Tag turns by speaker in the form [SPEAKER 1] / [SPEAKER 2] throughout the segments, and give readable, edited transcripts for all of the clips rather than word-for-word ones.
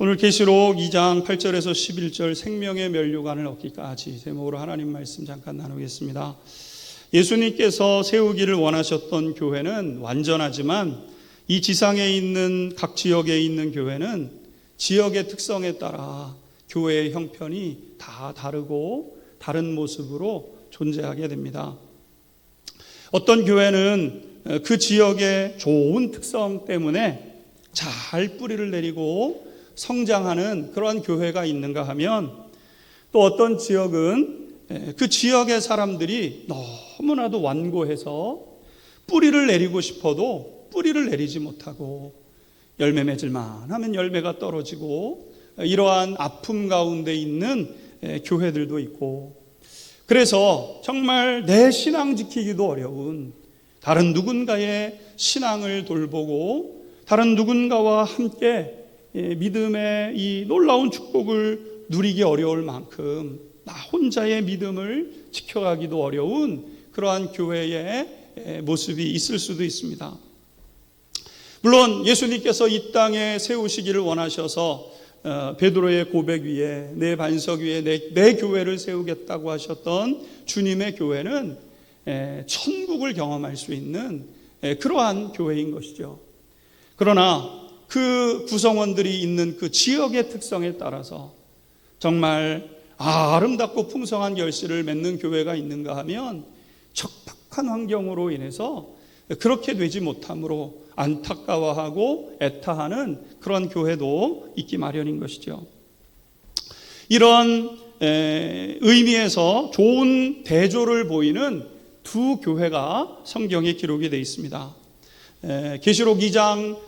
[SPEAKER 1] 오늘 계시록 2장 8절에서 11절 생명의 면류관을 얻기까지 제목으로 하나님 말씀 잠깐 나누겠습니다. 예수님께서 세우기를 원하셨던 교회는 완전하지만 이 지상에 있는 각 지역에 있는 교회는 지역의 특성에 따라 교회의 형편이 다 다르고 다른 모습으로 존재하게 됩니다. 어떤 교회는 그 지역의 좋은 특성 때문에 잘 뿌리를 내리고 성장하는 그러한 교회가 있는가 하면, 또 어떤 지역은 그 지역의 사람들이 너무나도 완고해서 뿌리를 내리고 싶어도 뿌리를 내리지 못하고 열매 맺을만 하면 열매가 떨어지고 이러한 아픔 가운데 있는 교회들도 있고, 그래서 정말 내 신앙 지키기도 어려운, 다른 누군가의 신앙을 돌보고 다른 누군가와 함께 믿음의 이 놀라운 축복을 누리기 어려울 만큼 나 혼자의 믿음을 지켜가기도 어려운 그러한 교회의 모습이 있을 수도 있습니다. 물론 예수님께서 이 땅에 세우시기를 원하셔서 베드로의 고백 위에, 내 반석 위에 내 교회를 세우겠다고 하셨던 주님의 교회는 천국을 경험할 수 있는 그러한 교회인 것이죠. 그러나 그 구성원들이 있는 그 지역의 특성에 따라서 정말 아름답고 풍성한 결실을 맺는 교회가 있는가 하면, 척박한 환경으로 인해서 그렇게 되지 못함으로 안타까워하고 애타하는 그런 교회도 있기 마련인 것이죠. 이런 의미에서 좋은 대조를 보이는 두 교회가 성경에 기록이 되어 있습니다. 계시록 2장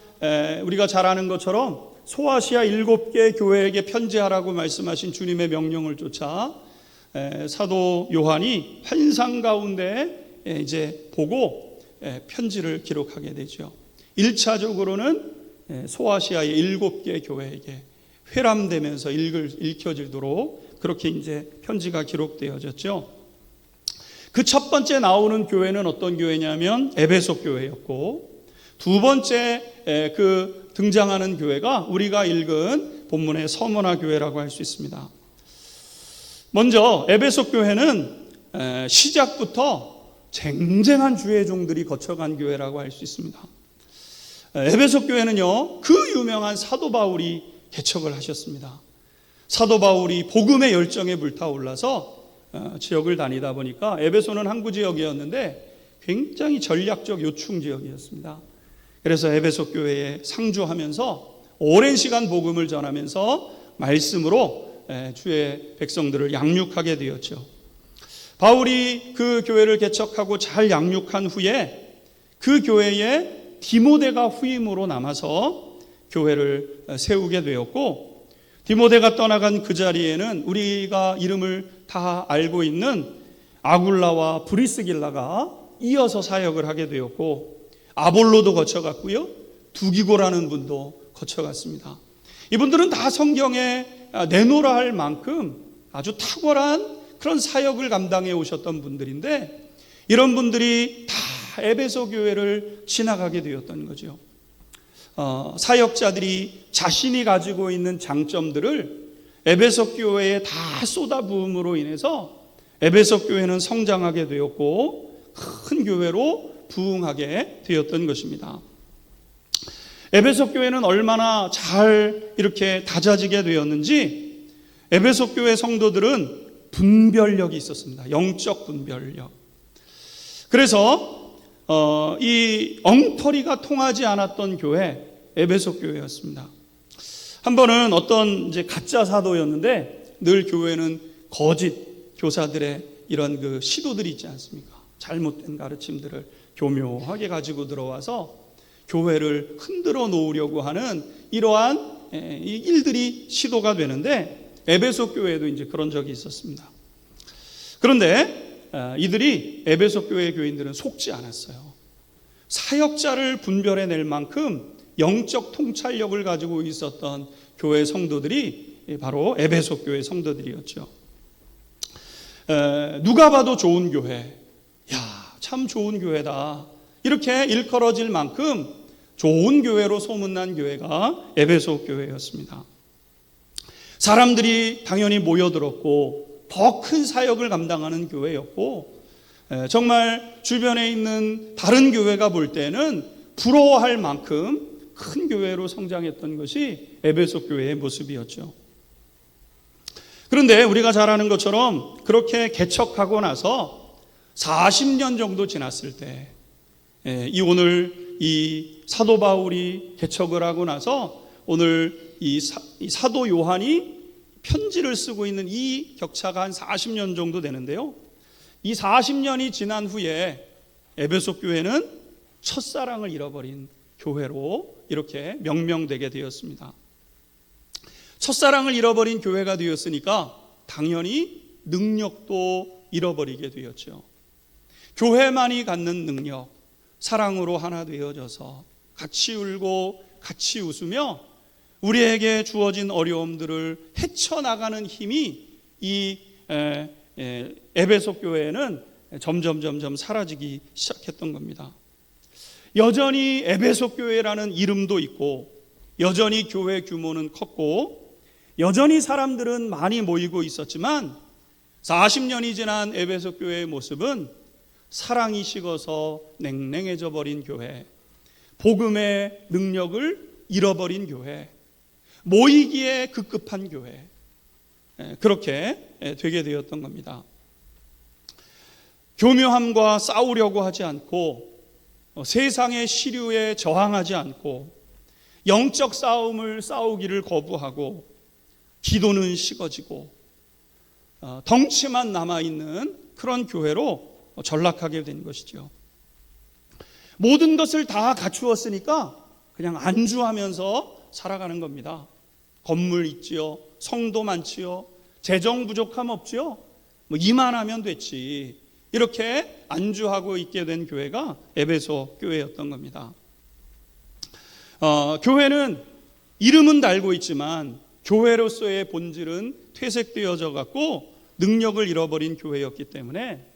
[SPEAKER 1] 우리가 잘 아는 것처럼 소아시아 7개 교회에게 편지하라고 말씀하신 주님의 명령을 쫓아 사도 요한이 환상 가운데 이제 보고 편지를 기록하게 되죠. 1차적으로는 소아시아의 7개 교회에게 회람되면서 읽혀지도록 그렇게 이제 편지가 기록되어졌죠. 그 첫 번째 나오는 교회는 어떤 교회냐면 에베소 교회였고, 두 번째 그 등장하는 교회가 우리가 읽은 본문의 서머나 교회라고 할 수 있습니다. 먼저 에베소 교회는 시작부터 쟁쟁한 주의 종들이 거쳐간 교회라고 할 수 있습니다. 에베소 교회는요, 그 유명한 사도 바울이 개척을 하셨습니다. 사도 바울이 복음의 열정에 불타올라서 지역을 다니다 보니까 에베소는 항구 지역이었는데 굉장히 전략적 요충 지역이었습니다. 그래서 에베소 교회에 상주하면서 오랜 시간 복음을 전하면서 말씀으로 주의 백성들을 양육하게 되었죠. 바울이 그 교회를 개척하고 잘 양육한 후에 그 교회에 디모데가 후임으로 남아서 교회를 세우게 되었고, 디모데가 떠나간 그 자리에는 우리가 이름을 다 알고 있는 아굴라와 브리스길라가 이어서 사역을 하게 되었고, 아볼로도 거쳐갔고요, 두기고라는 분도 거쳐갔습니다. 이분들은 다 성경에 내놓으라 할 만큼 아주 탁월한 그런 사역을 감당해 오셨던 분들인데, 이런 분들이 다 에베소 교회를 지나가게 되었던 거죠. 사역자들이 자신이 가지고 있는 장점들을 에베소 교회에 다 쏟아부음으로 인해서 에베소 교회는 성장하게 되었고 큰 교회로 부흥하게 되었던 것입니다. 에베소 교회는 얼마나 잘 이렇게 다져지게 되었는지, 에베소 교회 성도들은 분별력이 있었습니다. 영적 분별력. 그래서 이 엉터리가 통하지 않았던 교회, 에베소 교회였습니다. 한 번은 어떤 이제 가짜 사도였는데, 늘 교회는 거짓 교사들의 이런 그 시도들이 있지 않습니까? 잘못된 가르침들을 교묘하게 가지고 들어와서 교회를 흔들어 놓으려고 하는 이러한 일들이 시도가 되는데, 에베소 교회에도 이제 그런 적이 있었습니다. 그런데 이들이 에베소 교회 교인들은 속지 않았어요. 사역자를 분별해낼 만큼 영적 통찰력을 가지고 있었던 교회 성도들이 바로 에베소 교회 성도들이었죠. 누가 봐도 좋은 교회, 참 좋은 교회다, 이렇게 일컬어질 만큼 좋은 교회로 소문난 교회가 에베소 교회였습니다. 사람들이 당연히 모여들었고 더 큰 사역을 감당하는 교회였고, 정말 주변에 있는 다른 교회가 볼 때는 부러워할 만큼 큰 교회로 성장했던 것이 에베소 교회의 모습이었죠. 그런데 우리가 잘 아는 것처럼 그렇게 개척하고 나서 40년 정도 지났을 때, 오늘 이 사도 바울이 개척을 하고 나서 오늘 이 사도 요한이 편지를 쓰고 있는 이 격차가 한 40년 정도 되는데요. 이 40년이 지난 후에 에베소 교회는 첫사랑을 잃어버린 교회로 이렇게 명명되게 되었습니다. 첫사랑을 잃어버린 교회가 되었으니까 당연히 능력도 잃어버리게 되었죠. 교회만이 갖는 능력, 사랑으로 하나 되어져서 같이 울고 같이 웃으며 우리에게 주어진 어려움들을 헤쳐나가는 힘이 이 에베소 교회에는 점점 사라지기 시작했던 겁니다. 여전히 에베소 교회라는 이름도 있고, 여전히 교회 규모는 컸고, 여전히 사람들은 많이 모이고 있었지만 40년이 지난 에베소 교회의 모습은 사랑이 식어서 냉랭해져 버린 교회, 복음의 능력을 잃어버린 교회, 모이기에 급급한 교회, 그렇게 되게 되었던 겁니다. 교묘함과 싸우려고 하지 않고, 세상의 시류에 저항하지 않고, 영적 싸움을 싸우기를 거부하고, 기도는 식어지고, 덩치만 남아있는 그런 교회로 전락하게 된 것이죠. 모든 것을 다 갖추었으니까 그냥 안주하면서 살아가는 겁니다. 건물 있지요, 성도 많지요, 재정 부족함 없지요, 이만하면 됐지, 이렇게 안주하고 있게 된 교회가 에베소 교회였던 겁니다. 교회는 이름은 달고 있지만 교회로서의 본질은 퇴색되어져 갖고 능력을 잃어버린 교회였기 때문에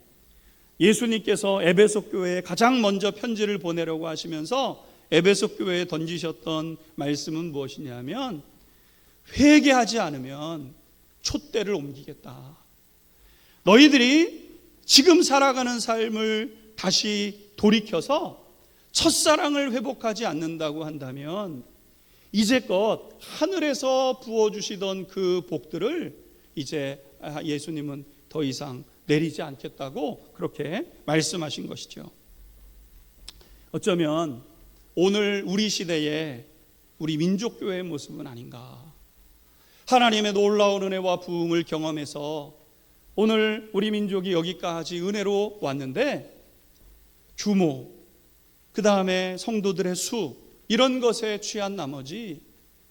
[SPEAKER 1] 예수님께서 에베소 교회에 가장 먼저 편지를 보내려고 하시면서 에베소 교회에 던지셨던 말씀은 무엇이냐면, 회개하지 않으면 촛대를 옮기겠다. 너희들이 지금 살아가는 삶을 다시 돌이켜서 첫사랑을 회복하지 않는다고 한다면 이제껏 하늘에서 부어주시던 그 복들을 이제 예수님은 더 이상 내리지 않겠다고 그렇게 말씀하신 것이죠. 어쩌면 오늘 우리 시대에 우리 민족교회의 모습은 아닌가. 하나님의 놀라운 은혜와 부흥을 경험해서 오늘 우리 민족이 여기까지 은혜로 왔는데, 규모, 그 다음에 성도들의 수, 이런 것에 취한 나머지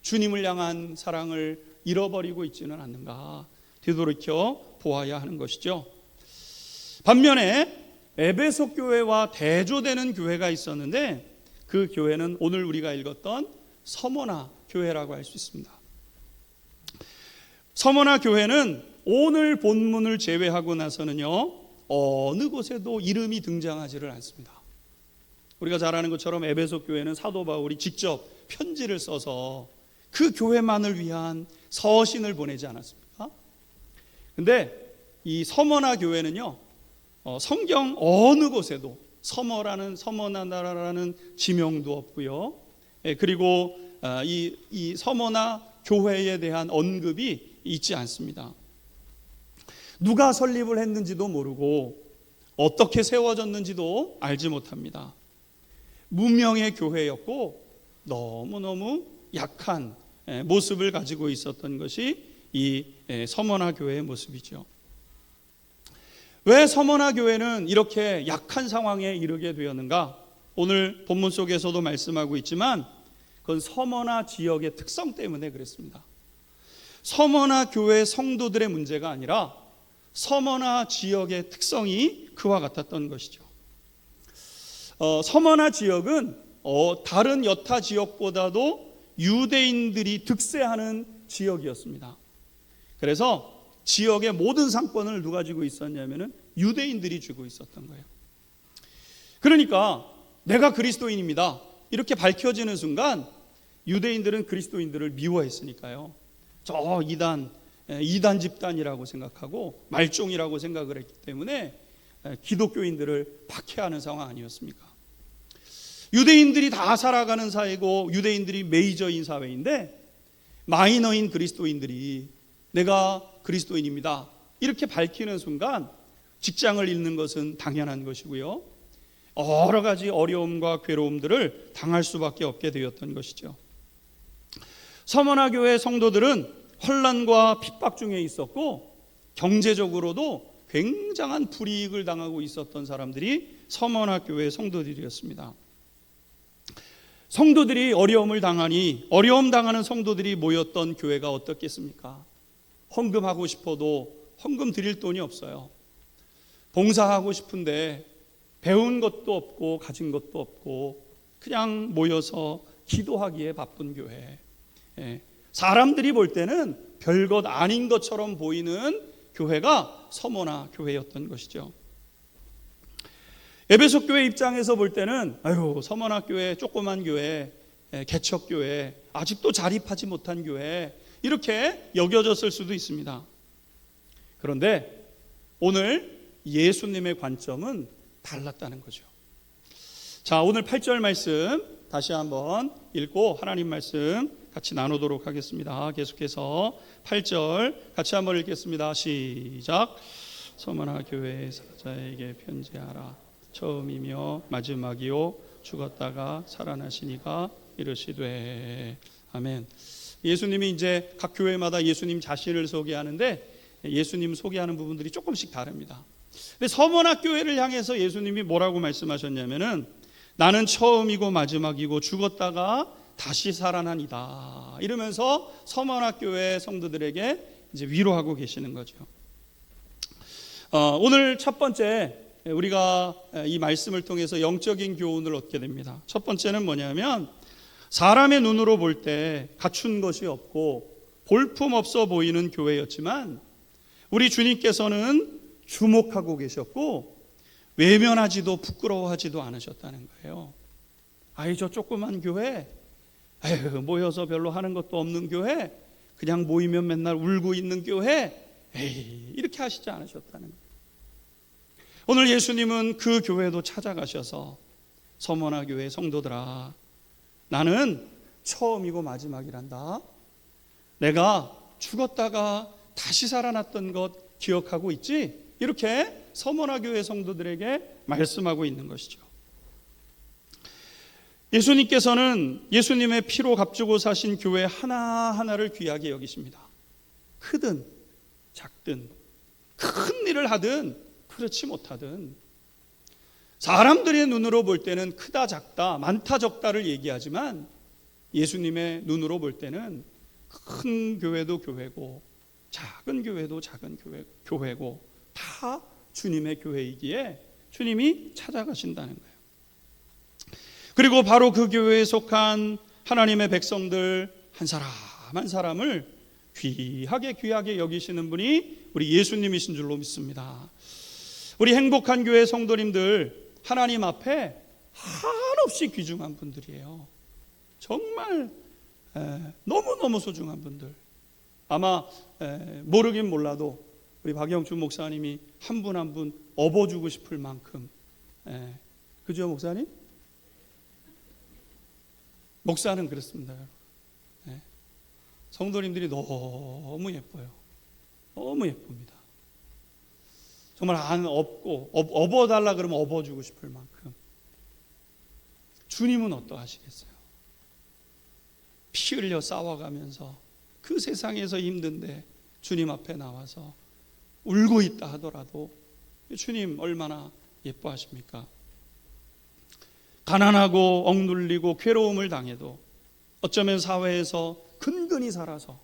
[SPEAKER 1] 주님을 향한 사랑을 잃어버리고 있지는 않는가, 되돌이켜 보아야 하는 것이죠. 반면에 에베소 교회와 대조되는 교회가 있었는데, 그 교회는 오늘 우리가 읽었던 서머나 교회라고 할 수 있습니다. 서머나 교회는 오늘 본문을 제외하고 나서는요, 어느 곳에도 이름이 등장하지를 않습니다. 우리가 잘 아는 것처럼 에베소 교회는 사도 바울이 직접 편지를 써서 그 교회만을 위한 서신을 보내지 않았습니까? 근데 이 서머나 교회는요, 성경 어느 곳에도 서머나라는 지명도 없고요, 그리고 이 서머나 교회에 대한 언급이 있지 않습니다. 누가 설립을 했는지도 모르고 어떻게 세워졌는지도 알지 못합니다. 무명의 교회였고 너무너무 약한 모습을 가지고 있었던 것이 이 서머나 교회의 모습이죠. 왜 서머나 교회는 이렇게 약한 상황에 이르게 되었는가? 오늘 본문 속에서도 말씀하고 있지만 그건 서머나 지역의 특성 때문에 그랬습니다. 서머나 교회 성도들의 문제가 아니라 서머나 지역의 특성이 그와 같았던 것이죠. 서머나 지역은 다른 여타 지역보다도 유대인들이 득세하는 지역이었습니다. 그래서 지역의 모든 상권을 누가 쥐고 있었냐면은 유대인들이 쥐고 있었던 거예요. 그러니까 내가 그리스도인입니다 이렇게 밝혀지는 순간 유대인들은 그리스도인들을 미워했으니까요, 저 이단 집단이라고 생각하고 말종이라고 생각을 했기 때문에 기독교인들을 박해하는 상황 아니었습니까? 유대인들이 다 살아가는 사회고 유대인들이 메이저인 사회인데 마이너인 그리스도인들이 내가 그리스도인입니다 이렇게 밝히는 순간 직장을 잃는 것은 당연한 것이고요, 여러 가지 어려움과 괴로움들을 당할 수밖에 없게 되었던 것이죠. 서머나 교회 성도들은 혼란과 핍박 중에 있었고 경제적으로도 굉장한 불이익을 당하고 있었던 사람들이 서머나 교회 성도들이었습니다. 성도들이 어려움을 당하니 어려움 당하는 성도들이 모였던 교회가 어떻겠습니까? 헌금하고 싶어도 헌금 드릴 돈이 없어요. 봉사하고 싶은데 배운 것도 없고 가진 것도 없고 그냥 모여서 기도하기에 바쁜 교회. 사람들이 볼 때는 별것 아닌 것처럼 보이는 교회가 서머나 교회였던 것이죠. 에베소 교회 입장에서 볼 때는 서머나 교회, 조그만 교회, 개척 교회, 아직도 자립하지 못한 교회 이렇게 여겨졌을 수도 있습니다. 그런데 오늘 예수님의 관점은 달랐다는 거죠. 자, 오늘 8절 말씀 다시 한번 읽고 하나님 말씀 같이 나누도록 하겠습니다. 계속해서 8절 같이 한번 읽겠습니다. 시작. 서머나 교회의 사자에게 편지하라. 처음이며 마지막이요 죽었다가 살아나시니가 이르시되. 아멘. 예수님이 이제 각 교회마다 예수님 자신을 소개하는데 예수님 소개하는 부분들이 조금씩 다릅니다. 근데 서머나 교회를 향해서 예수님이 뭐라고 말씀하셨냐면은 나는 처음이고 마지막이고 죽었다가 다시 살아나니다 이러면서 서머나 교회 성도들에게 이제 위로하고 계시는 거죠. 오늘 첫 번째 우리가 이 말씀을 통해서 영적인 교훈을 얻게 됩니다. 첫 번째는 뭐냐면 사람의 눈으로 볼 때 갖춘 것이 없고 볼품 없어 보이는 교회였지만 우리 주님께서는 주목하고 계셨고 외면하지도 부끄러워하지도 않으셨다는 거예요. 저 조그만 교회, 모여서 별로 하는 것도 없는 교회, 그냥 모이면 맨날 울고 있는 교회, 이렇게 하시지 않으셨다는 거예요. 오늘 예수님은 그 교회도 찾아가셔서 서머나 교회 성도들아, 나는 처음이고 마지막이란다. 내가 죽었다가 다시 살아났던 것 기억하고 있지? 이렇게 서머나 교회 성도들에게 말씀하고 있는 것이죠. 예수님께서는 예수님의 피로 값주고 사신 교회 하나하나를 귀하게 여기십니다. 크든 작든 큰 일을 하든 그렇지 못하든 사람들의 눈으로 볼 때는 크다 작다 많다 적다를 얘기하지만 예수님의 눈으로 볼 때는 큰 교회도 교회고 작은 교회도 작은 교회고 다 주님의 교회이기에 주님이 찾아가신다는 거예요. 그리고 바로 그 교회에 속한 하나님의 백성들 한 사람 한 사람을 귀하게 여기시는 분이 우리 예수님이신 줄로 믿습니다. 우리 행복한 교회 성도님들 하나님 앞에 한없이 귀중한 분들이에요. 정말 너무너무 소중한 분들. 아마 모르긴 몰라도 우리 박영준 목사님이 한 분 한 분 업어주고 싶을 만큼, 그죠 목사님? 목사는 그렇습니다. 성도님들이 너무 예뻐요. 너무 예쁩니다. 정말 안 업고 업어달라 그러면 업어주고 싶을 만큼. 주님은 어떠하시겠어요? 피 흘려 싸워가면서 그 세상에서 힘든데 주님 앞에 나와서 울고 있다 하더라도 주님 얼마나 예뻐하십니까? 가난하고 억눌리고 괴로움을 당해도 어쩌면 사회에서 근근히 살아서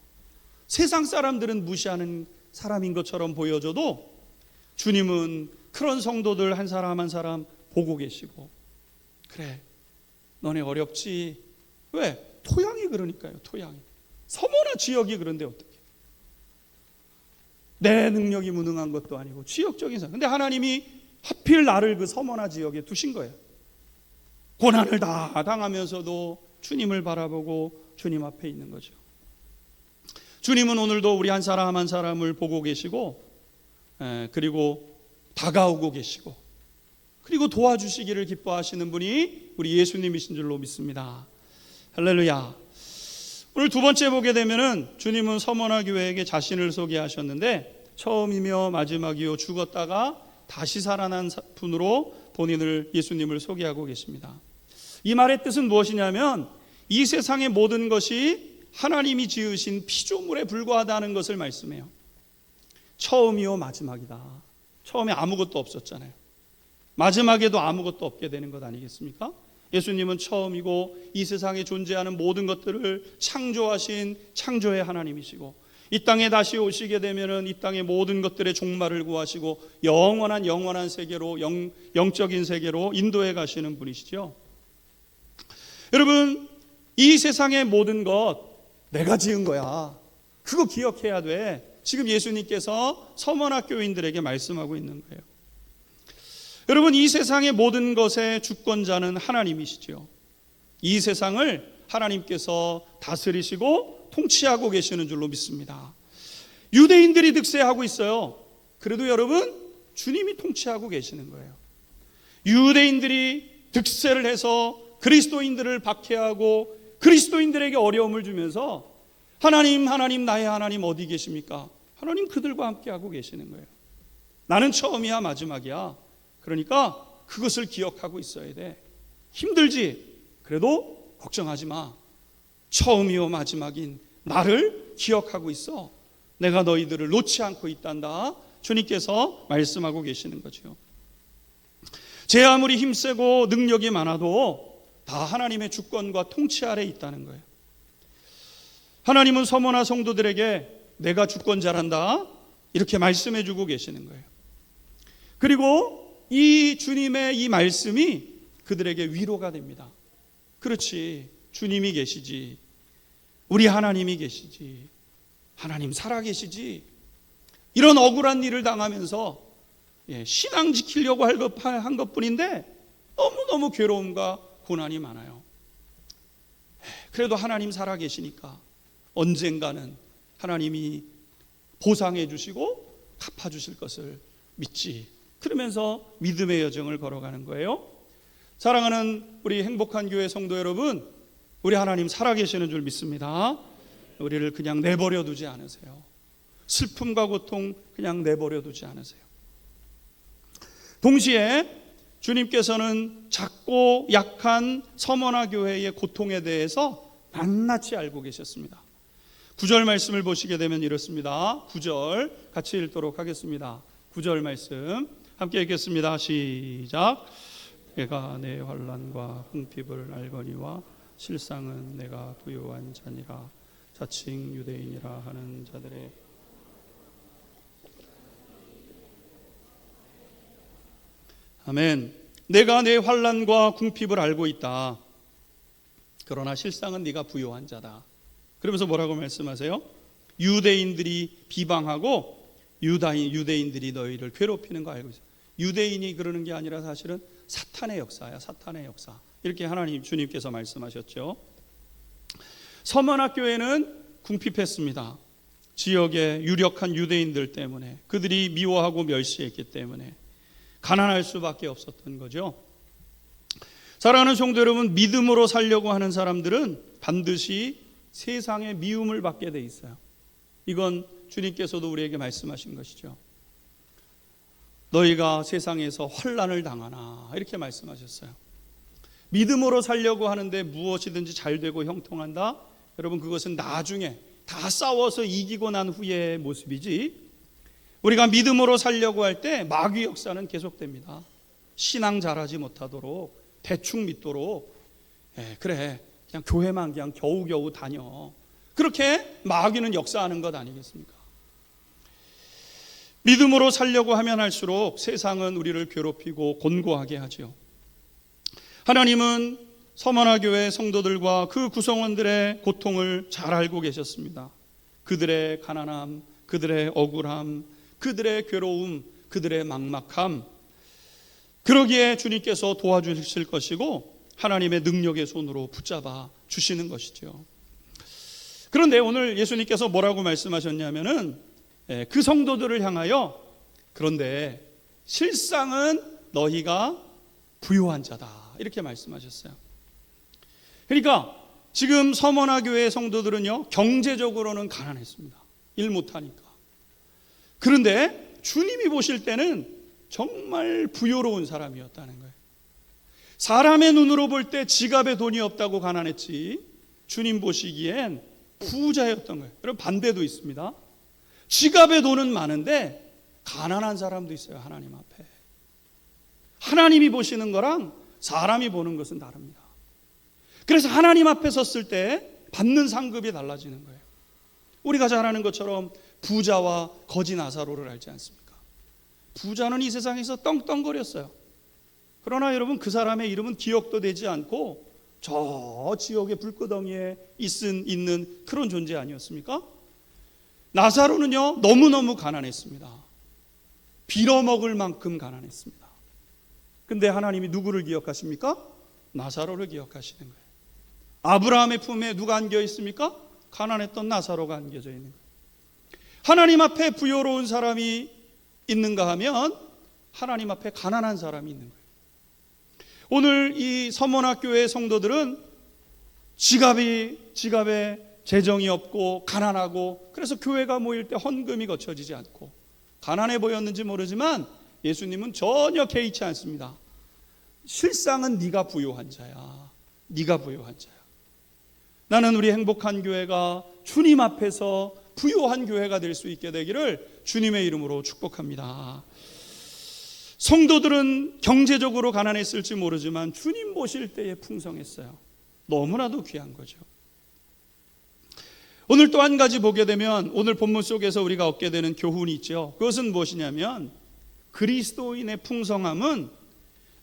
[SPEAKER 1] 세상 사람들은 무시하는 사람인 것처럼 보여져도 주님은 그런 성도들 한 사람 한 사람 보고 계시고, 그래 너네 어렵지. 왜? 토양이 그러니까요. 토양이. 서머나 지역이 그런데 어떻게? 내 능력이 무능한 것도 아니고 지역적인 사람. 근데 하나님이 하필 나를 그 서머나 지역에 두신 거예요. 고난을 다 당하면서도 주님을 바라보고 주님 앞에 있는 거죠. 주님은 오늘도 우리 한 사람 한 사람을 보고 계시고, 그리고 다가오고 계시고, 그리고 도와주시기를 기뻐하시는 분이 우리 예수님이신 줄로 믿습니다. 할렐루야. 오늘 두 번째 보게 되면은 주님은 서머나 교회에게 자신을 소개하셨는데, 처음이며 마지막이요 죽었다가 다시 살아난 분으로 본인을, 예수님을 소개하고 계십니다. 이 말의 뜻은 무엇이냐면, 이 세상의 모든 것이 하나님이 지으신 피조물에 불과하다는 것을 말씀해요. 처음이요 마지막이다. 처음에 아무것도 없었잖아요. 마지막에도 아무것도 없게 되는 것 아니겠습니까? 예수님은 처음이고 이 세상에 존재하는 모든 것들을 창조하신 창조의 하나님이시고, 이 땅에 다시 오시게 되면은 이 땅의 모든 것들의 종말을 구하시고 영원한 세계로, 영적인 세계로 인도해 가시는 분이시죠. 여러분, 이 세상의 모든 것 내가 지은 거야. 그거 기억해야 돼. 지금 예수님께서 서머나 교인들에게 말씀하고 있는 거예요. 여러분, 이 세상의 모든 것의 주권자는 하나님이시죠. 이 세상을 하나님께서 다스리시고 통치하고 계시는 줄로 믿습니다. 유대인들이 득세하고 있어요. 그래도 여러분, 주님이 통치하고 계시는 거예요. 유대인들이 득세를 해서 그리스도인들을 박해하고 그리스도인들에게 어려움을 주면서 하나님 나의 하나님 어디 계십니까? 하나님 그들과 함께하고 계시는 거예요. 나는 처음이야 마지막이야. 그러니까 그것을 기억하고 있어야 돼. 힘들지? 그래도 걱정하지 마. 처음이요 마지막인 나를 기억하고 있어. 내가 너희들을 놓지 않고 있단다. 주님께서 말씀하고 계시는 거죠. 제 아무리 힘세고 능력이 많아도 다 하나님의 주권과 통치 아래 있다는 거예요. 하나님은 서머나 성도들에게 내가 주권자란다 이렇게 말씀해 주고 계시는 거예요. 그리고 이 주님의 이 말씀이 그들에게 위로가 됩니다. 그렇지, 주님이 계시지, 우리 하나님이 계시지, 하나님 살아계시지. 이런 억울한 일을 당하면서 신앙 지키려고 한 것뿐인데 너무너무 괴로움과 고난이 많아요. 그래도 하나님 살아계시니까 언젠가는 하나님이 보상해 주시고 갚아 주실 것을 믿지. 그러면서 믿음의 여정을 걸어가는 거예요. 사랑하는 우리 행복한 교회 성도 여러분, 우리 하나님 살아계시는 줄 믿습니다. 우리를 그냥 내버려 두지 않으세요. 슬픔과 고통 그냥 내버려 두지 않으세요. 동시에 주님께서는 작고 약한 서머나 교회의 고통에 대해서 낱낱이 알고 계셨습니다. 9절 말씀을 보시게 되면 이렇습니다. 9절 같이 읽도록 하겠습니다. 9절 말씀 함께 읽겠습니다. 시작. 내가 내 환난과 궁핍을 알거니와 실상은 내가 부요한 자니라. 자칭 유대인이라 하는 자들의 아멘. 내가 내 환난과 궁핍을 알고 있다. 그러나 실상은 네가 부요한 자다. 그러면서 뭐라고 말씀하세요? 유대인들이 비방하고 유대인들이 너희를 괴롭히는 거 알고 있어요. 유대인이 그러는 게 아니라 사실은 사탄의 역사야. 사탄의 역사. 이렇게 하나님 주님께서 말씀하셨죠. 서머나 교회는 궁핍했습니다. 지역의 유력한 유대인들 때문에, 그들이 미워하고 멸시했기 때문에 가난할 수밖에 없었던 거죠. 사랑하는 성도 여러분, 믿음으로 살려고 하는 사람들은 반드시 세상의 미움을 받게 돼 있어요. 이건 주님께서도 우리에게 말씀하신 것이죠. 너희가 세상에서 환난을 당하나 이렇게 말씀하셨어요. 믿음으로 살려고 하는데 무엇이든지 잘 되고 형통한다? 여러분, 그것은 나중에 다 싸워서 이기고 난 후의 모습이지, 우리가 믿음으로 살려고 할 때 마귀 역사는 계속됩니다. 신앙 잘하지 못하도록, 대충 믿도록, 그래 그냥 교회만 그냥 겨우겨우 다녀, 그렇게 마귀는 역사하는 것 아니겠습니까? 믿음으로 살려고 하면 할수록 세상은 우리를 괴롭히고 곤고하게 하죠. 하나님은 서머나 교회 성도들과 그 구성원들의 고통을 잘 알고 계셨습니다. 그들의 가난함, 그들의 억울함, 그들의 괴로움, 그들의 막막함, 그러기에 주님께서 도와주실 것이고 하나님의 능력의 손으로 붙잡아 주시는 것이죠. 그런데 오늘 예수님께서 뭐라고 말씀하셨냐면은 그 성도들을 향하여 그런데 실상은 너희가 부요한 자다 이렇게 말씀하셨어요. 그러니까 지금 서머나 교회 성도들은요 경제적으로는 가난했습니다. 일 못하니까. 그런데 주님이 보실 때는 정말 부요로운 사람이었다는 거예요. 사람의 눈으로 볼 때 지갑에 돈이 없다고 가난했지 주님 보시기엔 부자였던 거예요. 여러분 반대도 있습니다. 지갑에 돈은 많은데 가난한 사람도 있어요. 하나님 앞에. 하나님이 보시는 거랑 사람이 보는 것은 다릅니다. 그래서 하나님 앞에 섰을 때 받는 상급이 달라지는 거예요. 우리가 잘 아는 것처럼 부자와 거지 나사로를 알지 않습니까? 부자는 이 세상에서 떵떵거렸어요. 그러나 여러분 그 사람의 이름은 기억도 되지 않고 저 지옥의 불구덩이에 있는 그런 존재 아니었습니까? 나사로는요 너무너무 가난했습니다. 빌어먹을 만큼 가난했습니다. 근데 하나님이 누구를 기억하십니까? 나사로를 기억하시는 거예요. 아브라함의 품에 누가 안겨 있습니까? 가난했던 나사로가 안겨져 있는 거예요. 하나님 앞에 부요로운 사람이 있는가 하면 하나님 앞에 가난한 사람이 있는 거예요. 오늘 이 서문학교의 성도들은 지갑에 재정이 없고 가난하고 그래서 교회가 모일 때 헌금이 거쳐지지 않고 가난해 보였는지 모르지만 예수님은 전혀 개의치 않습니다. 실상은 네가 부요한 자야. 네가 부요한 자야. 나는 우리 행복한 교회가 주님 앞에서 부요한 교회가 될 수 있게 되기를 주님의 이름으로 축복합니다. 성도들은 경제적으로 가난했을지 모르지만 주님 보실 때에 풍성했어요. 너무나도 귀한 거죠. 오늘 또 한 가지 보게 되면 오늘 본문 속에서 우리가 얻게 되는 교훈이 있죠. 그것은 무엇이냐면 그리스도인의 풍성함은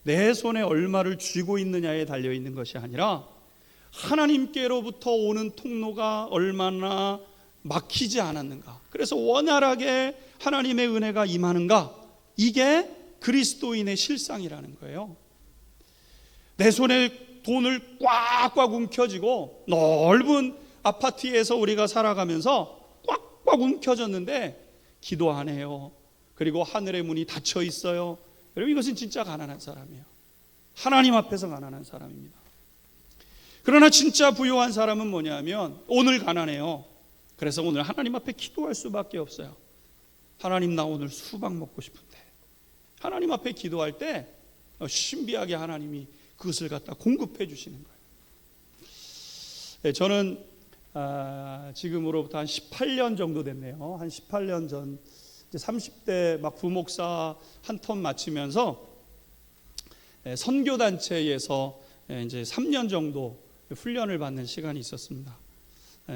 [SPEAKER 1] 내 손에 얼마를 쥐고 있느냐에 달려 있는 것이 아니라 하나님께로부터 오는 통로가 얼마나 막히지 않았는가, 그래서 원활하게 하나님의 은혜가 임하는가, 이게 그리스도인의 실상이라는 거예요. 내 손에 돈을 꽉꽉 움켜쥐고 넓은 아파트에서 우리가 살아가면서 꽉꽉 움켜졌는데 기도 안 해요. 그리고 하늘의 문이 닫혀 있어요. 여러분 이것은 진짜 가난한 사람이에요. 하나님 앞에서 가난한 사람입니다. 그러나 진짜 부유한 사람은 뭐냐면 오늘 가난해요. 그래서 오늘 하나님 앞에 기도할 수밖에 없어요. 하나님 나 오늘 수박 먹고 싶은데. 하나님 앞에 기도할 때 신비하게 하나님이 그것을 갖다 공급해 주시는 거예요. 저는 지금으로부터 한 18년 정도 됐네요. 한 18년 전 이제 30대 막 부목사 한 텀 마치면서 선교단체에서 이제 3년 정도 훈련을 받는 시간이 있었습니다.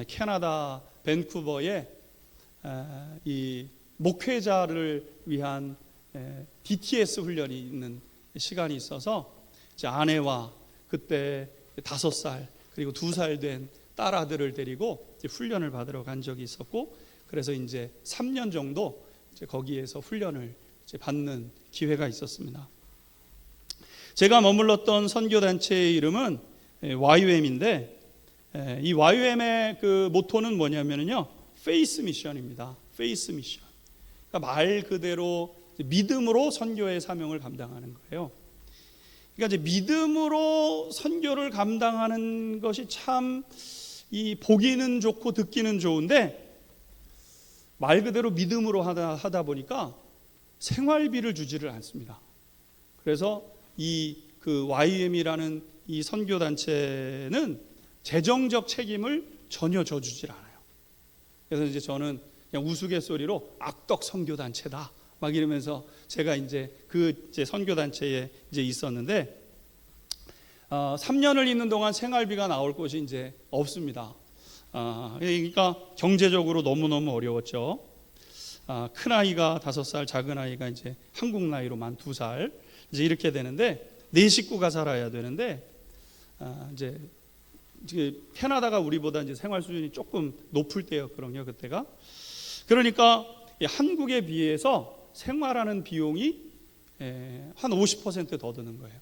[SPEAKER 1] 캐나다 밴쿠버에 이 목회자를 위한 DTS 훈련이 있는 시간이 있어서 제 아내와 그때 5살 그리고 2살 된 딸 아들을 데리고 훈련을 받으러 간 적이 있었고, 그래서 이제 3년 정도 이제 거기에서 훈련을 이제 받는 기회가 있었습니다. 제가 머물렀던 선교단체의 이름은 YUM인데 이 YUM의 그 모토는 뭐냐면요, 페이스 미션입니다. 페이스 미션. 그러니까 말 그대로 믿음으로 선교의 사명을 감당하는 거예요. 그러니까 이제 믿음으로 선교를 감당하는 것이 참 이 보기는 좋고 듣기는 좋은데 말 그대로 믿음으로 하다 보니까 생활비를 주지를 않습니다. 그래서 이 그 YM이라는 이 선교 단체는 재정적 책임을 전혀 져주질 않아요. 그래서 이제 저는 그냥 우스갯소리로 악덕 선교 단체다 막 이러면서 제가 이제 그 이제 선교 단체에 이제 있었는데 3년을 있는 동안 생활비가 나올 곳이 이제 없습니다. 그러니까 경제적으로 너무너무 어려웠죠. 큰 아이가 5살, 작은 아이가 이제 한국 나이로 만 2살 이제 이렇게 되는데 4식구가 살아야 되는데 이제 캐나다가 우리보다 이제 생활 수준이 조금 높을 때였거든요, 그때가. 그러니까 한국에 비해서 생활하는 비용이 한 50% 더 드는 거예요.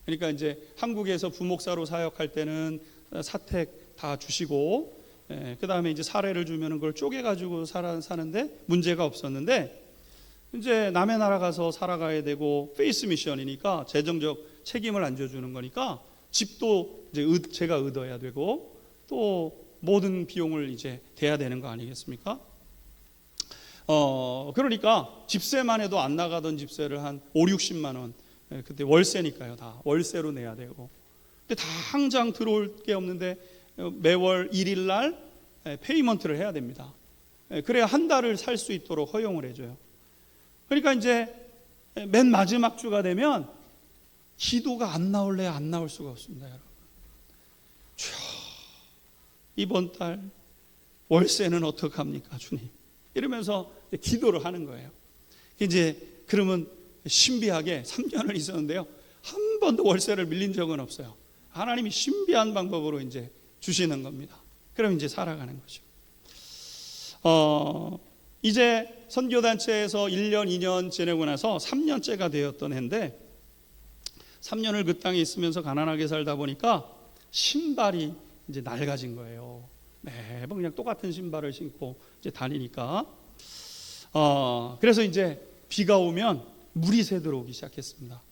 [SPEAKER 1] 그러니까 이제 한국에서 부목사로 사역할 때는 사택 다 주시고 그 다음에 이제 사례를 주면은 그걸 쪼개가지고 사는데 문제가 없었는데, 이제 남의 나라 가서 살아가야 되고 페이스 미션이니까 재정적 책임을 안겨주는 거니까 집도 이제 제가 얻어야 되고 또 모든 비용을 이제 대야 되는 거 아니겠습니까? 그러니까 집세만 해도 안 나가던 집세를 한 5, 60만 원, 그때 월세니까요, 다 월세로 내야 되고, 근데 당장 들어올 게 없는데 매월 1일 날 페이먼트를 해야 됩니다. 그래야 한 달을 살 수 있도록 허용을 해줘요. 그러니까 이제 맨 마지막 주가 되면 기도가 안 나올래 안 나올 수가 없습니다, 여러분. 이번 달 월세는 어떡합니까, 주님? 이러면서 기도를 하는 거예요. 이제 그러면 신비하게 3년을 있었는데요, 한 번도 월세를 밀린 적은 없어요. 하나님이 신비한 방법으로 이제 주시는 겁니다. 그럼 이제 살아가는 거죠. 이제 선교단체에서 1년, 2년 지내고 나서 3년째가 되었던 해인데, 3년을 그 땅에 있으면서 가난하게 살다 보니까 신발이 이제 낡아진 거예요. 매번 그냥 똑같은 신발을 신고 이제 다니니까. 그래서 이제 비가 오면 물이 새 들어오기 시작했습니다.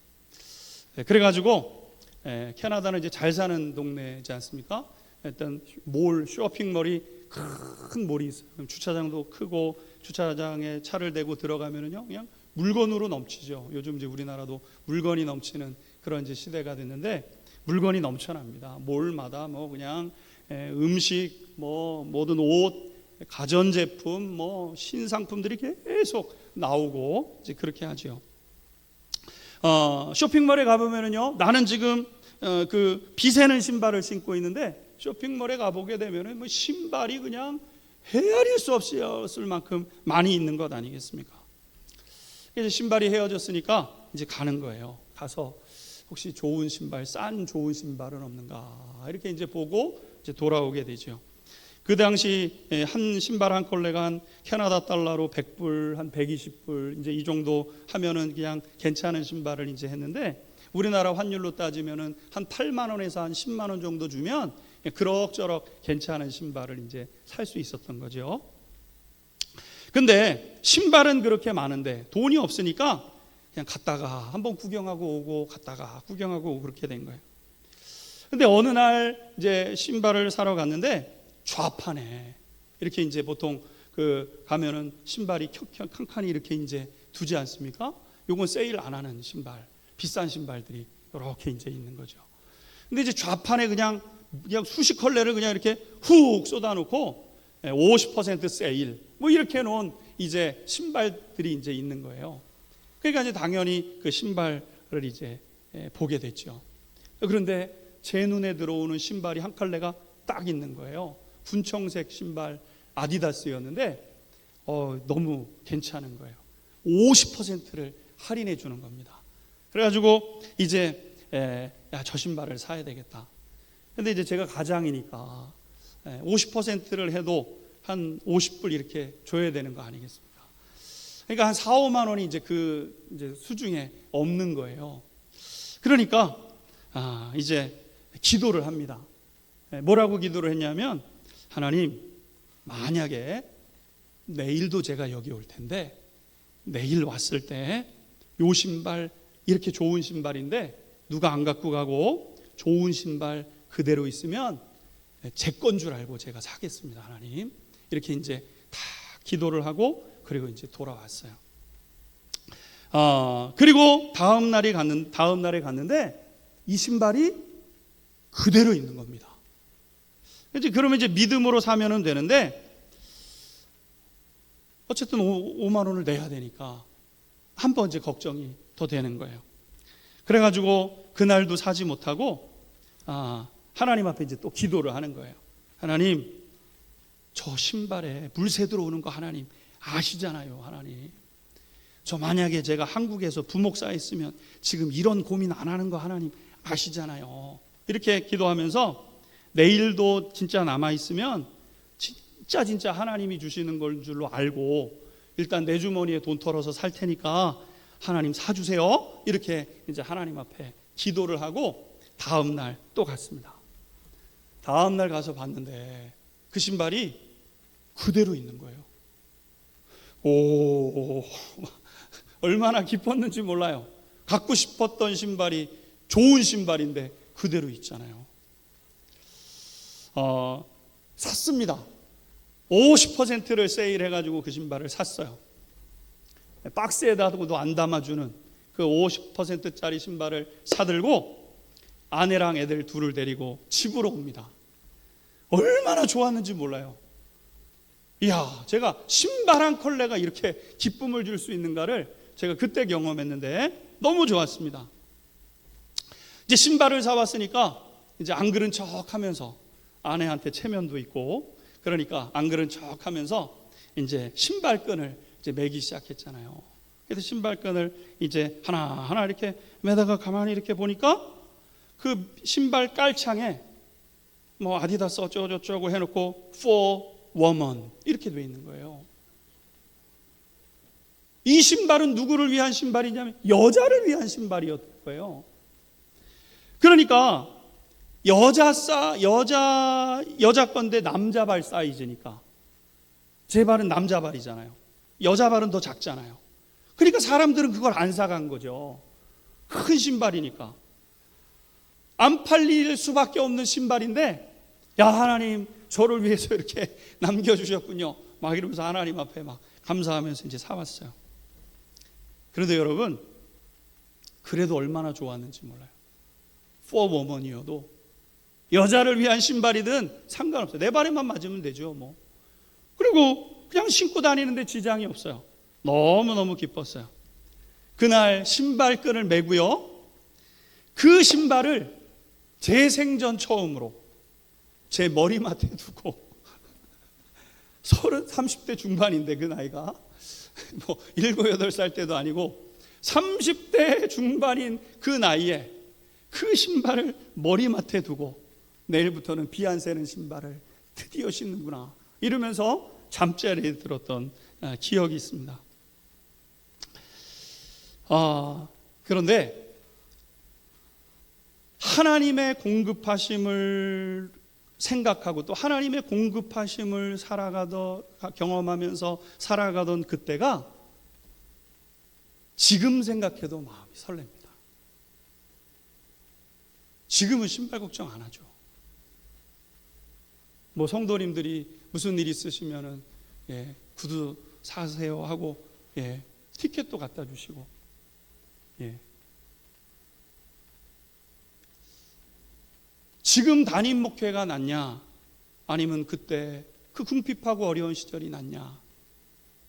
[SPEAKER 1] 그래가지고 캐나다는 이제 잘 사는 동네지 않습니까? 일단 쇼핑몰이 큰 몰이 있어요. 주차장도 크고 주차장에 차를 대고 들어가면은요 그냥 물건으로 넘치죠. 요즘 이제 우리나라도 물건이 넘치는 그런 이제 시대가 됐는데, 물건이 넘쳐납니다. 몰마다 뭐 그냥 음식, 뭐 모든 옷, 가전제품, 뭐 신상품들이 계속 나오고 이제 그렇게 하죠. 쇼핑몰에 가보면은요, 나는 지금 그 비새는 신발을 신고 있는데 쇼핑몰에 가보게 되면은 뭐 신발이 그냥 헤아릴 수 없이 쓸 만큼 많이 있는 것 아니겠습니까? 그래서 신발이 헤어졌으니까 이제 가는 거예요. 가서 혹시 좋은 신발, 싼 좋은 신발은 없는가 이렇게 이제 보고 이제 돌아오게 되죠. 그 당시 한 신발 한 컬레가 한 캐나다 달러로 100불, 한 120불 이제 이 정도 하면은 그냥 괜찮은 신발을 이제 했는데, 우리나라 환율로 따지면은 한 8만 원에서 한 10만 원 정도 주면 그럭저럭 괜찮은 신발을 이제 살 수 있었던 거죠. 근데 신발은 그렇게 많은데 돈이 없으니까 그냥 갔다가 한번 구경하고 오고 갔다가 구경하고 오고 그렇게 된 거예요. 근데 어느 날 이제 신발을 사러 갔는데 좌판에 이렇게 이제 보통 그 가면은 신발이 칸칸이 이렇게 이제 두지 않습니까? 요건 세일 안 하는 신발, 비싼 신발들이 이렇게 이제 있는 거죠. 근데 이제 좌판에 그냥 수십 컬레를 그냥 이렇게 훅 쏟아놓고 50% 세일 뭐 이렇게 놓은 이제 신발들이 이제 있는 거예요. 그러니까 이제 당연히 그 신발을 이제 보게 됐죠. 그런데 제 눈에 들어오는 신발이 한 컬레가 딱 있는 거예요. 분청색 신발 아디다스였는데 너무 괜찮은 거예요. 50%를 할인해 주는 겁니다. 그래가지고 이제 저 신발을 사야 되겠다. 근데 이제 제가 가장이니까 50%를 해도 한 50불 이렇게 줘야 되는 거 아니겠습니까? 그러니까 한 4, 5만 원이 이제 그 이제 수중에 없는 거예요. 그러니까 이제 기도를 합니다. 뭐라고 기도를 했냐면, 하나님, 만약에 내일도 제가 여기 올 텐데 내일 왔을 때 요 신발 이렇게 좋은 신발인데 누가 안 갖고 가고 좋은 신발 그대로 있으면 제 건 줄 알고 제가 사겠습니다, 하나님. 이렇게 이제 다 기도를 하고 그리고 이제 돌아왔어요. 그리고 다음 날에 갔는데 이 신발이 그대로 있는 겁니다. 이제 그러면 이제 믿음으로 사면은 되는데, 어쨌든 5만 원을 내야 되니까 한 번 이제 걱정이 더 되는 거예요. 그래가지고 그날도 사지 못하고 하나님 앞에 이제 또 기도를 하는 거예요. 하나님, 저 신발에 물새 들어오는 거 하나님 아시잖아요. 하나님, 저 만약에 제가 한국에서 부목사 했으면 지금 이런 고민 안 하는 거 하나님 아시잖아요. 이렇게 기도하면서 내일도 진짜 남아있으면 진짜 하나님이 주시는 걸 줄로 알고 일단 내 주머니에 돈 털어서 살 테니까 하나님 사주세요. 이렇게 이제 하나님 앞에 기도를 하고 다음 날 또 갔습니다. 다음 날 가서 봤는데 그 신발이 그대로 있는 거예요. 오, 얼마나 기뻤는지 몰라요. 갖고 싶었던 신발이 좋은 신발인데 그대로 있잖아요. 샀습니다. 50%를 세일해가지고 그 신발을 샀어요. 박스에다도 안 담아주는 그 50%짜리 신발을 사들고 아내랑 애들 둘을 데리고 집으로 옵니다. 얼마나 좋았는지 몰라요. 이야, 제가 신발 한 컬레가 이렇게 기쁨을 줄 수 있는가를 제가 그때 경험했는데 너무 좋았습니다. 이제 신발을 사왔으니까 이제 안 그런 척 하면서 아내한테 체면도 있고 그러니까 안 그런 척 하면서 이제 신발끈을 이제 매기 시작했잖아요. 그래서 신발끈을 이제 하나하나 이렇게 매다가 가만히 이렇게 보니까 그 신발 깔창에 뭐 아디다스 어쩌고저쩌고 해놓고 for woman 이렇게 돼 있는 거예요. 이 신발은 누구를 위한 신발이냐면 여자를 위한 신발이었던 거예요. 그러니까 여자 건데 남자 발 사이즈니까 제 발은 남자 발이잖아요. 여자 발은 더 작잖아요. 그러니까 사람들은 그걸 안 사간 거죠. 큰 신발이니까. 안 팔릴 수밖에 없는 신발인데 야 하나님 저를 위해서 이렇게 남겨주셨군요 막 이러면서 하나님 앞에 막 감사하면서 이제 사왔어요. 그런데 여러분 그래도 얼마나 좋았는지 몰라요. for woman이어도 여자를 위한 신발이든 상관없어요. 내 발에만 맞으면 되죠 뭐. 그리고 그냥 신고 다니는데 지장이 없어요. 너무너무 기뻤어요. 그날 신발끈을 매고요 그 신발을 제 생전 처음으로 제 머리맡에 두고 30대 중반인데 그 나이가 뭐 7, 8살 때도 아니고 30대 중반인 그 나이에 그 신발을 머리맡에 두고 내일부터는 비 안 새는 신발을 드디어 신는구나 이러면서 잠자리에 들었던 기억이 있습니다. 그런데 하나님의 공급하심을 생각하고 또 하나님의 공급하심을 경험하면서 살아가던 그때가 지금 생각해도 마음이 설렙니다. 지금은 신발 걱정 안 하죠. 뭐 성도님들이 무슨 일 있으시면은 구두 사세요 하고 티켓도 갖다 주시고 지금 담임 목회가 낫냐 아니면 그때 그 궁핍하고 어려운 시절이 낫냐.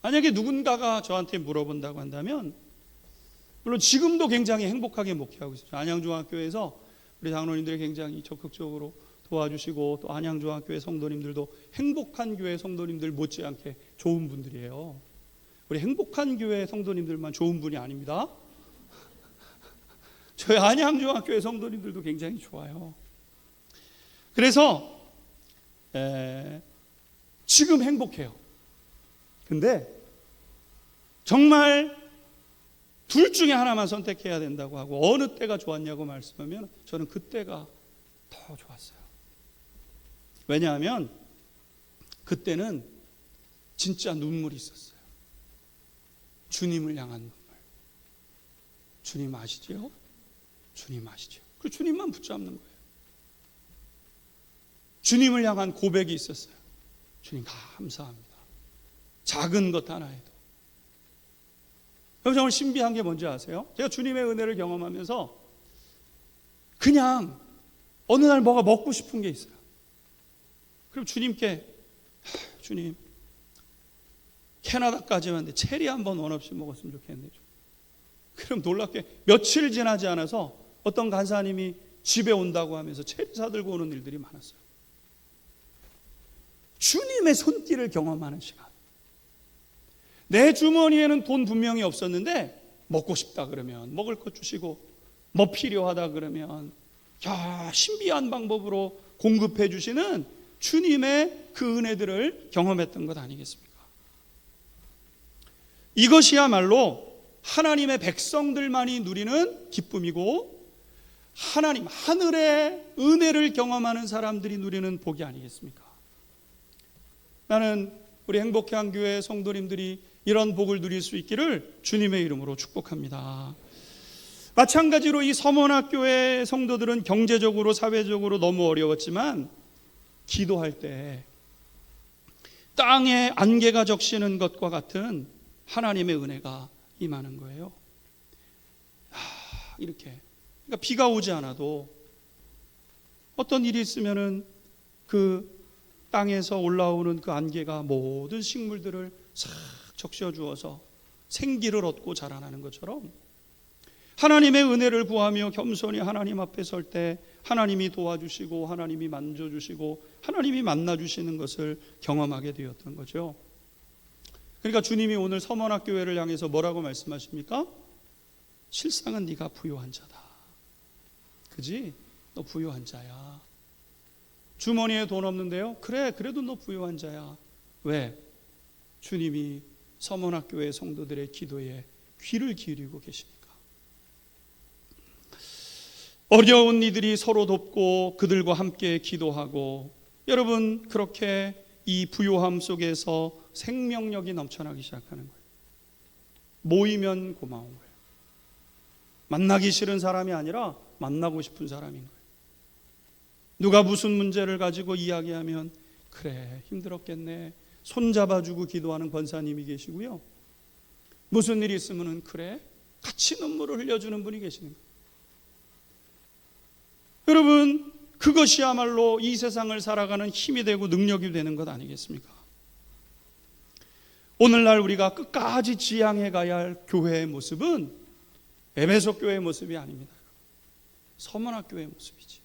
[SPEAKER 1] 만약에 누군가가 저한테 물어본다고 한다면 물론 지금도 굉장히 행복하게 목회하고 있어요. 안양중학교에서 우리 장로님들이 굉장히 적극적으로 도와주시고 또 안양중학교의 성도님들도 행복한 교회 성도님들 못지않게 좋은 분들이에요. 우리 행복한 교회 성도님들만 좋은 분이 아닙니다. 저희 안양중학교의 성도님들도 굉장히 좋아요. 그래서 지금 행복해요. 근데 정말 둘 중에 하나만 선택해야 된다고 하고 어느 때가 좋았냐고 말씀하면 저는 그때가 더 좋았어요. 왜냐하면 그때는 진짜 눈물이 있었어요. 주님을 향한 눈물. 주님 아시지요? 주님 아시죠? 그 주님만 붙잡는 거예요. 주님을 향한 고백이 있었어요. 주님 감사합니다. 작은 것 하나에도. 여러분 정말 신비한 게 뭔지 아세요? 제가 주님의 은혜를 경험하면서 그냥 어느 날 뭐가 먹고 싶은 게 있어요. 그럼 주님께 주님 캐나다까지 왔는데 체리 한번 원 없이 먹었으면 좋겠네요. 그럼 놀랍게 며칠 지나지 않아서 어떤 간사님이 집에 온다고 하면서 체리 사들고 오는 일들이 많았어요. 주님의 손길을 경험하는 시간. 내 주머니에는 돈 분명히 없었는데 먹고 싶다 그러면 먹을 것 주시고 뭐 필요하다 그러면 신비한 방법으로 공급해 주시는 주님의 그 은혜들을 경험했던 것 아니겠습니까? 이것이야말로 하나님의 백성들만이 누리는 기쁨이고 하나님 하늘의 은혜를 경험하는 사람들이 누리는 복이 아니겠습니까? 나는 우리 행복한 교회 성도님들이 이런 복을 누릴 수 있기를 주님의 이름으로 축복합니다. 마찬가지로 이 서문학교의 성도들은 경제적으로 사회적으로 너무 어려웠지만 기도할 때 땅에 안개가 적시는 것과 같은 하나님의 은혜가 임하는 거예요. 이렇게 그러니까 비가 오지 않아도 어떤 일이 있으면은 그 땅에서 올라오는 그 안개가 모든 식물들을 싹 적셔 주어서 생기를 얻고 자라나는 것처럼 하나님의 은혜를 구하며 겸손히 하나님 앞에 설 때 하나님이 도와주시고 하나님이 만져주시고 하나님이 만나주시는 것을 경험하게 되었던 거죠. 그러니까 주님이 오늘 서문학교회를 향해서 뭐라고 말씀하십니까? 실상은 네가 부유한 자다. 그지? 너 부유한 자야. 주머니에 돈 없는데요? 그래, 그래도 너 부유한 자야. 왜? 주님이 서문학교회 성도들의 기도에 귀를 기울이고 계십니까? 어려운 이들이 서로 돕고 그들과 함께 기도하고, 여러분 그렇게 이 부요함 속에서 생명력이 넘쳐나기 시작하는 거예요. 모이면 고마운 거예요. 만나기 싫은 사람이 아니라 만나고 싶은 사람인 거예요. 누가 무슨 문제를 가지고 이야기하면 그래 힘들었겠네 손잡아주고 기도하는 권사님이 계시고요, 무슨 일이 있으면 그래 같이 눈물을 흘려주는 분이 계시는 거예요. 여러분 그것이야말로 이 세상을 살아가는 힘이 되고 능력이 되는 것 아니겠습니까? 오늘날 우리가 끝까지 지향해 가야 할 교회의 모습은 에베소 교회의 모습이 아닙니다. 서문학교의 모습이지.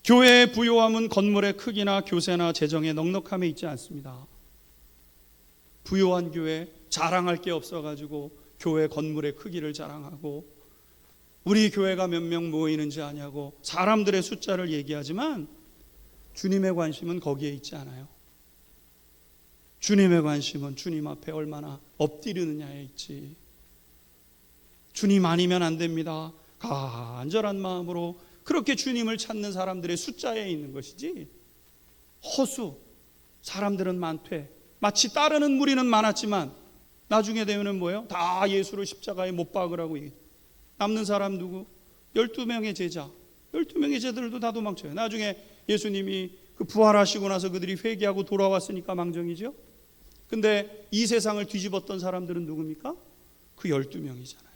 [SPEAKER 1] 교회의 부요함은 건물의 크기나 교세나 재정의 넉넉함에 있지 않습니다. 부요한 교회, 자랑할 게 없어가지고 교회 건물의 크기를 자랑하고 우리 교회가 몇 명 모이는지 아냐고 사람들의 숫자를 얘기하지만 주님의 관심은 거기에 있지 않아요. 주님의 관심은 주님 앞에 얼마나 엎드리느냐에 있지. 주님 아니면 안 됩니다. 간절한 마음으로 그렇게 주님을 찾는 사람들의 숫자에 있는 것이지, 허수, 사람들은 많되 마치 따르는 무리는 많았지만 나중에 되면 뭐예요? 다 예수를 십자가에 못 박으라고 얘기해요. 남는 사람 누구? 12명의 제자. 12명의 제자들도 다 도망쳐요. 나중에 예수님이 그 부활하시고 나서 그들이 회개하고 돌아왔으니까 망정이죠. 근데 이 세상을 뒤집었던 사람들은 누굽니까? 그 12명이잖아요.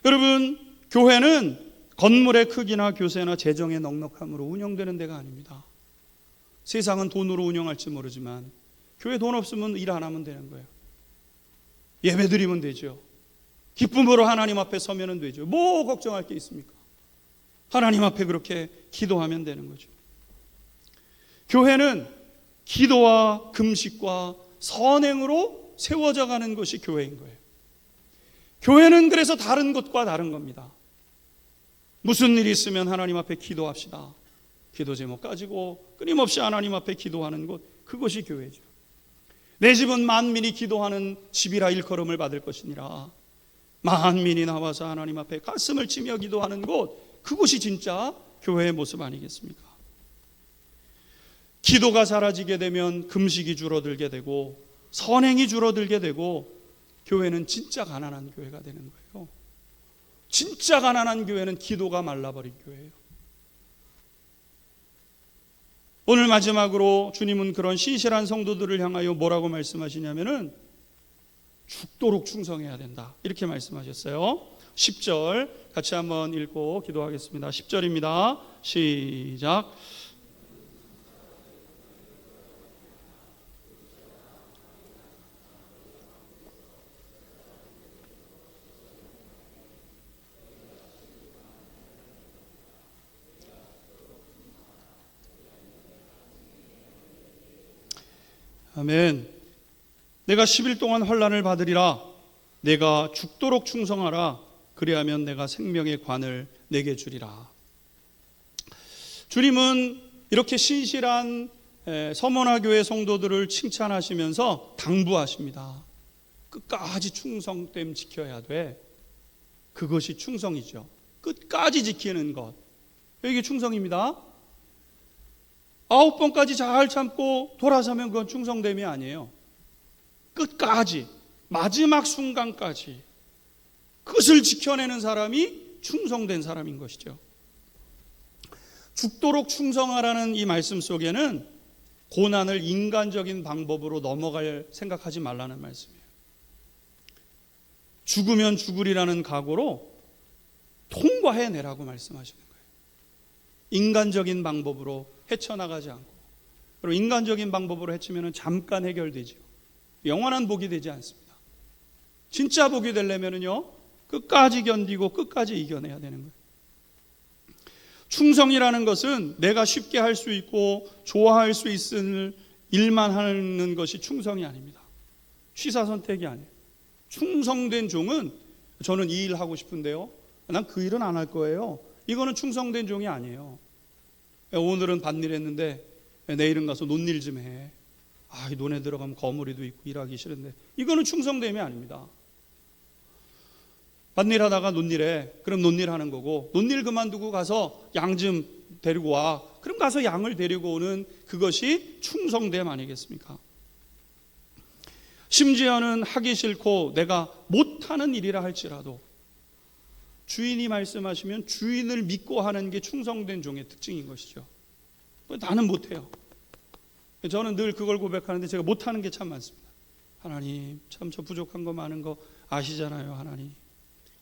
[SPEAKER 1] 여러분, 교회는 건물의 크기나 교세나 재정의 넉넉함으로 운영되는 데가 아닙니다. 세상은 돈으로 운영할지 모르지만 교회 돈 없으면 일 안 하면 되는 거예요. 예배 드리면 되죠. 기쁨으로 하나님 앞에 서면 되죠. 뭐 걱정할 게 있습니까? 하나님 앞에 그렇게 기도하면 되는 거죠. 교회는 기도와 금식과 선행으로 세워져 가는 것이 교회인 거예요. 교회는 그래서 다른 것과 다른 겁니다. 무슨 일이 있으면 하나님 앞에 기도합시다. 기도 제목 가지고 끊임없이 하나님 앞에 기도하는 것, 그것이 교회죠. 내 집은 만민이 기도하는 집이라 일컬음을 받을 것이니라. 만민이 나와서 하나님 앞에 가슴을 치며 기도하는 곳, 그것이 진짜 교회의 모습 아니겠습니까? 기도가 사라지게 되면 금식이 줄어들게 되고 선행이 줄어들게 되고 교회는 진짜 가난한 교회가 되는 거예요. 진짜 가난한 교회는 기도가 말라버린 교회예요. 오늘 마지막으로 주님은 그런 신실한 성도들을 향하여 뭐라고 말씀하시냐면은 죽도록 충성해야 된다, 이렇게 말씀하셨어요. 10절 같이 한번 읽고 기도하겠습니다. 10절입니다. 시작. 아멘. 내가 10일 동안 환난을 받으리라. 내가 죽도록 충성하라. 그리하면 내가 생명의 관을 내게 주리라. 주님은 이렇게 신실한 서문화교회 성도들을 칭찬하시면서 당부하십니다. 끝까지 충성됨 지켜야 돼. 그것이 충성이죠. 끝까지 지키는 것, 이게 충성입니다. 9번까지 잘 참고 돌아서면 그건 충성됨이 아니에요. 끝까지, 마지막 순간까지 끝을 지켜내는 사람이 충성된 사람인 것이죠. 죽도록 충성하라는 이 말씀 속에는 고난을 인간적인 방법으로 넘어갈 생각하지 말라는 말씀이에요. 죽으면 죽으리라는 각오로 통과해내라고 말씀하시는 거예요. 인간적인 방법으로 헤쳐나가지 않고, 그리고 인간적인 방법으로 헤치면 잠깐 해결되죠. 영원한 복이 되지 않습니다. 진짜 복이 되려면요, 끝까지 견디고 끝까지 이겨내야 되는 거예요. 충성이라는 것은 내가 쉽게 할 수 있고 좋아할 수 있을 일만 하는 것이 충성이 아닙니다. 취사선택이 아니에요. 충성된 종은 저는 이 일 하고 싶은데요, 난 그 일은 안 할 거예요. 이거는 충성된 종이 아니에요. 오늘은 밭일 했는데 내일은 가서 논일 좀 해. 이 논에 들어가면 거물이도 있고 일하기 싫은데, 이거는 충성됨이 아닙니다. 밭일 하다가 논일해. 그럼 논일 하는 거고, 논일 그만두고 가서 양 좀 데리고 와. 그럼 가서 양을 데리고 오는 그것이 충성됨 아니겠습니까? 심지어는 하기 싫고 내가 못하는 일이라 할지라도 주인이 말씀하시면 주인을 믿고 하는 게 충성된 종의 특징인 것이죠. 나는 못해요. 저는 늘 그걸 고백하는데 제가 못하는 게 참 많습니다. 하나님, 참 저 부족한 거 많은 거 아시잖아요, 하나님.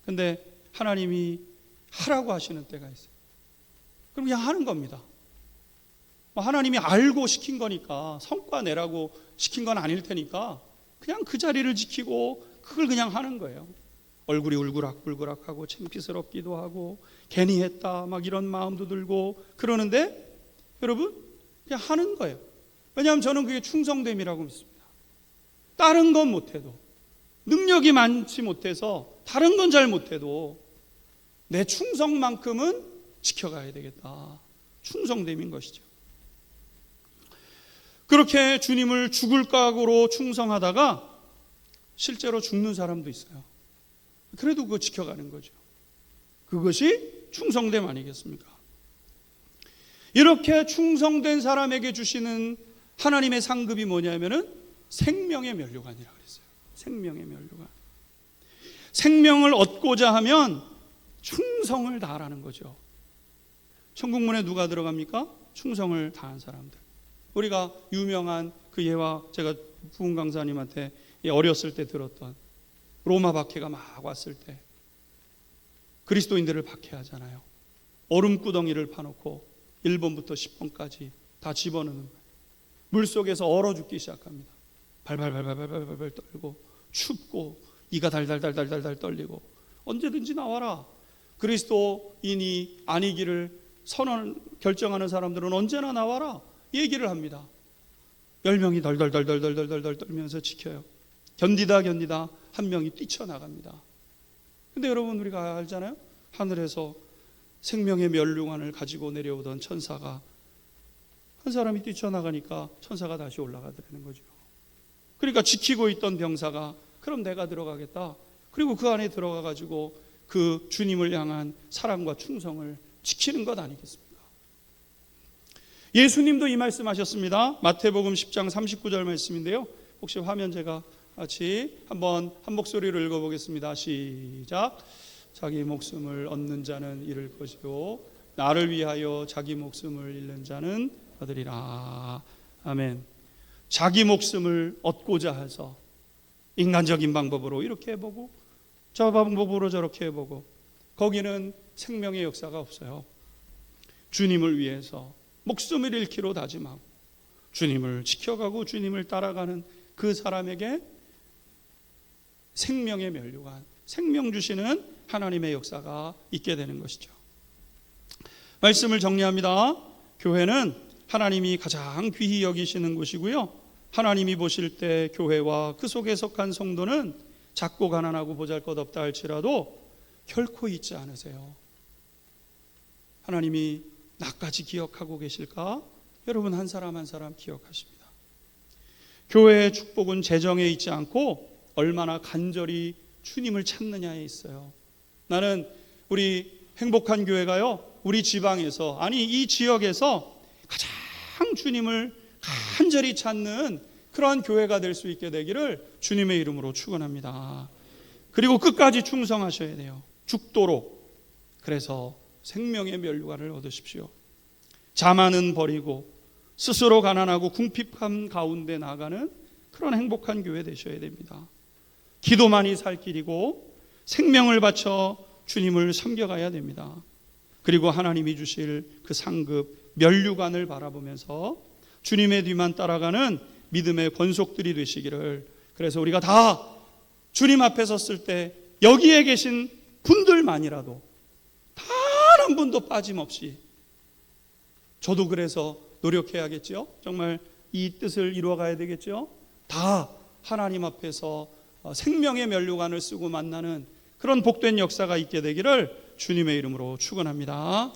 [SPEAKER 1] 근데 하나님이 하라고 하시는 때가 있어요. 그럼 그냥 하는 겁니다. 하나님이 알고 시킨 거니까, 성과 내라고 시킨 건 아닐 테니까 그냥 그 자리를 지키고 그걸 그냥 하는 거예요. 얼굴이 울그락불그락하고 창피스럽기도 하고 괜히 했다 막 이런 마음도 들고 그러는데, 여러분 그냥 하는 거예요. 왜냐하면 저는 그게 충성됨이라고 믿습니다. 다른 건 못해도, 능력이 많지 못해서 다른 건 잘 못해도 내 충성만큼은 지켜가야 되겠다. 충성됨인 것이죠. 그렇게 주님을 죽을 각오로 충성하다가 실제로 죽는 사람도 있어요. 그래도 그거 지켜가는 거죠. 그것이 충성됨 아니겠습니까? 이렇게 충성된 사람에게 주시는 하나님의 상급이 뭐냐면은 생명의 면류관이라고 그랬어요. 생명의 면류관. 생명을 얻고자 하면 충성을 다하라는 거죠. 천국문에 누가 들어갑니까? 충성을 다한 사람들. 우리가 유명한 그 예화, 제가 부흥 강사님한테 어렸을 때 들었던 로마 박해가 막 왔을 때 그리스도인들을 박해하잖아요. 얼음구덩이를 파놓고 1번부터 10번까지 다 집어넣는 거예요. 물속에서 얼어 죽기 시작합니다. 발발발발발발 떨고 춥고 이가 달달달달달 떨리고 언제든지 나와라. 그리스도인이 아니기를 결정하는 사람들은 언제나 나와라 얘기를 합니다. 10명이 덜덜덜덜덜덜덜 떨면서 지켜요. 견디다 한 명이 뛰쳐나갑니다. 근데 여러분 우리가 알잖아요. 하늘에서 생명의 면류관을 가지고 내려오던 천사가 한 사람이 뛰쳐나가니까 천사가 다시 올라가더라는 거죠. 그러니까 지키고 있던 병사가 그럼 내가 들어가겠다. 그리고 그 안에 들어가 가지고 그 주님을 향한 사랑과 충성을 지키는 것 아니겠습니까? 예수님도 이 말씀하셨습니다. 마태복음 10장 39절 말씀인데요. 혹시 화면 제가 같이 한번 한 목소리로 읽어보겠습니다. 시작. 자기 목숨을 얻는 자는 잃을 것이요 나를 위하여 자기 목숨을 잃는 자는 얻으리라. 아멘. 자기 목숨을 얻고자 해서 인간적인 방법으로 이렇게 해보고 저 방법으로 저렇게 해보고 거기는 생명의 역사가 없어요. 주님을 위해서 목숨을 잃기로 다짐하고 주님을 지켜가고 주님을 따라가는 그 사람에게 생명의 면류관, 생명 주시는 하나님의 역사가 있게 되는 것이죠. 말씀을 정리합니다. 교회는 하나님이 가장 귀히 여기시는 곳이고요. 하나님이 보실 때 교회와 그 속에 속한 성도는 작고 가난하고 보잘것없다 할지라도 결코 잊지 않으세요. 하나님이 나까지 기억하고 계실까? 여러분 한 사람 한 사람 기억하십니다. 교회의 축복은 재정에 있지 않고 얼마나 간절히 주님을 찾느냐에 있어요. 나는 우리 행복한 교회가요, 우리 지방에서, 아니 이 지역에서 가장 주님을 간절히 찾는 그러한 교회가 될 수 있게 되기를 주님의 이름으로 축원합니다. 그리고 끝까지 충성하셔야 돼요. 죽도록. 그래서 생명의 면류관을 얻으십시오. 자만은 버리고 스스로 가난하고 궁핍함 가운데 나가는 그런 행복한 교회 되셔야 됩니다. 기도만이 살 길이고 생명을 바쳐 주님을 섬겨가야 됩니다. 그리고 하나님이 주실 그 상급 면류관을 바라보면서 주님의 뒤만 따라가는 믿음의 권속들이 되시기를, 그래서 우리가 다 주님 앞에 섰을 때 여기에 계신 분들만이라도 단 한 분도 빠짐없이, 저도 그래서 노력해야겠죠. 정말 이 뜻을 이루어가야 되겠죠. 다 하나님 앞에서 생명의 면류관을 쓰고 만나는 그런 복된 역사가 있게 되기를 주님의 이름으로 축원합니다.